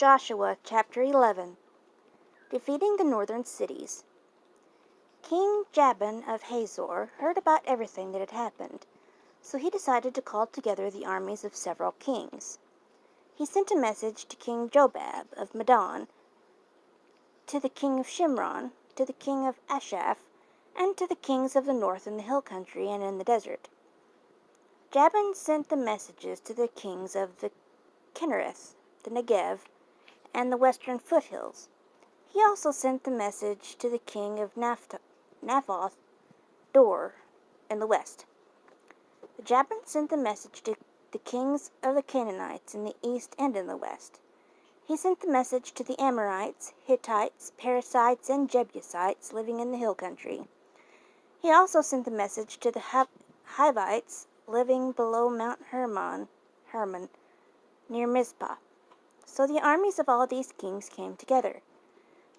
Joshua chapter 11. Defeating the northern cities. King Jabin of Hazor heard about everything that had happened, so he decided to call together the armies of several kings. He sent a message to King Jobab of Madon, to the king of Shimron, to the king of Ashaph, and to the kings of the north in the hill country and in the desert. Jabin sent the messages to the kings of the Kinnereth, the Negev, and the western foothills. He also sent the message to the king of Naphoth Dor in the west. Jabin sent the message to the kings of the Canaanites in the east and in the west. He sent the message to the Amorites, Hittites, Perizzites, and Jebusites living in the hill country. He also sent the message to the Hivites living below Mount Hermon, near Mizpah. So the armies of all these kings came together.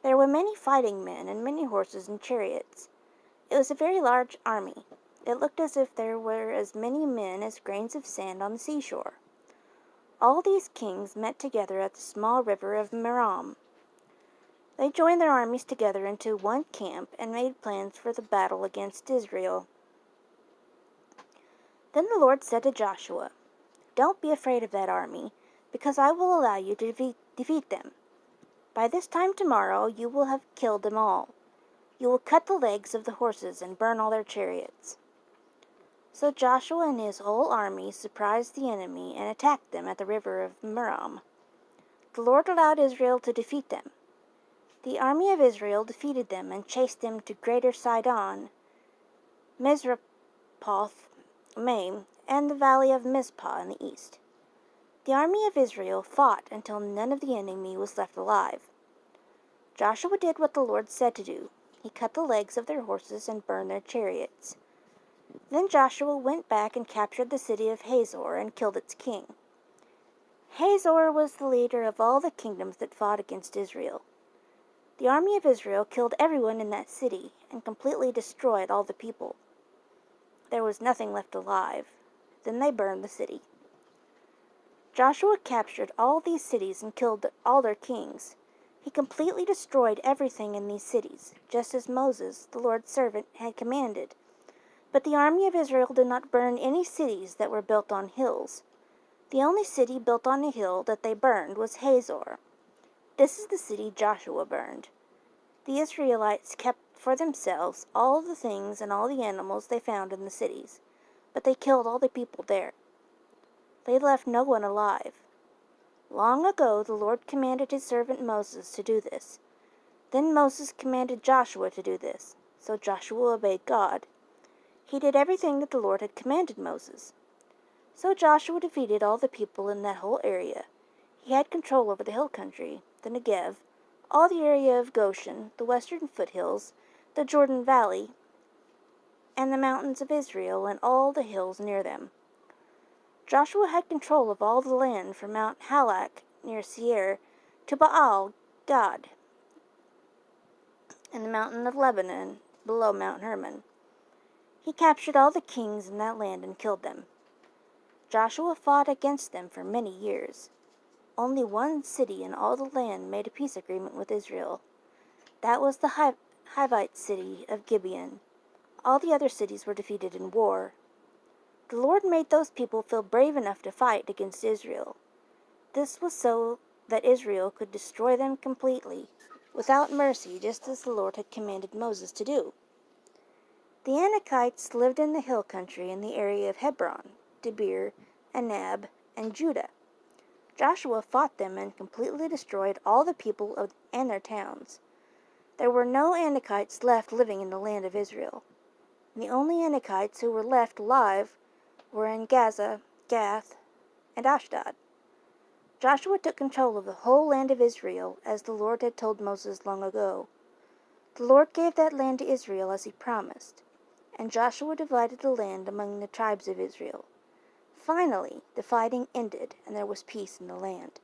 There were many fighting men and many horses and chariots. It was a very large army. It looked as if there were as many men as grains of sand on the seashore. All these kings met together at the small river of Merom. They joined their armies together into one camp and made plans for the battle against Israel. Then the Lord said to Joshua, "Don't be afraid of that army, because I will allow you to defeat them. By this time tomorrow you will have killed them all. You will cut the legs of the horses and burn all their chariots." So Joshua and his whole army surprised the enemy and attacked them at the river of Merom. The Lord allowed Israel to defeat them. The army of Israel defeated them and chased them to Greater Sidon, Misrephoth Maim, and the valley of Mizpah in the east. The army of Israel fought until none of the enemy was left alive. Joshua did what the Lord said to do. He cut the legs of their horses and burned their chariots. Then Joshua went back and captured the city of Hazor and killed its king. Hazor was the leader of all the kingdoms that fought against Israel. The army of Israel killed everyone in that city and completely destroyed all the people. There was nothing left alive. Then they burned the city. Joshua captured all these cities and killed all their kings. He completely destroyed everything in these cities, just as Moses, the Lord's servant, had commanded. But the army of Israel did not burn any cities that were built on hills. The only city built on a hill that they burned was Hazor. This is the city Joshua burned. The Israelites kept for themselves all the things and all the animals they found in the cities, but they killed all the people there. They left no one alive. Long ago the Lord commanded his servant Moses to do this. Then Moses commanded Joshua to do this, so Joshua obeyed God. He did everything that the Lord had commanded Moses. So Joshua defeated all the people in that whole area. He had control over the hill country, the Negev, all the area of Goshen, the western foothills, the Jordan Valley, and the mountains of Israel and all the hills near them. Joshua had control of all the land from Mount Halak near Seir to Baal Gad and the mountain of Lebanon below Mount Hermon. He captured all the kings in that land and killed them. Joshua fought against them for many years. Only one city in all the land made a peace agreement with Israel. That was the Hivite city of Gibeon. All the other cities were defeated in war. The Lord made those people feel brave enough to fight against Israel. This was so that Israel could destroy them completely, without mercy, just as the Lord had commanded Moses to do. The Anakites lived in the hill country in the area of Hebron, Debir, Anab, and Judah. Joshua fought them and completely destroyed all the people and their towns. There were no Anakites left living in the land of Israel. The only Anakites who were left alive were in Gaza, Gath, and Ashdod. Joshua took control of the whole land of Israel, as the Lord had told Moses long ago. The Lord gave that land to Israel as he promised, and Joshua divided the land among the tribes of Israel. Finally, the fighting ended, and there was peace in the land.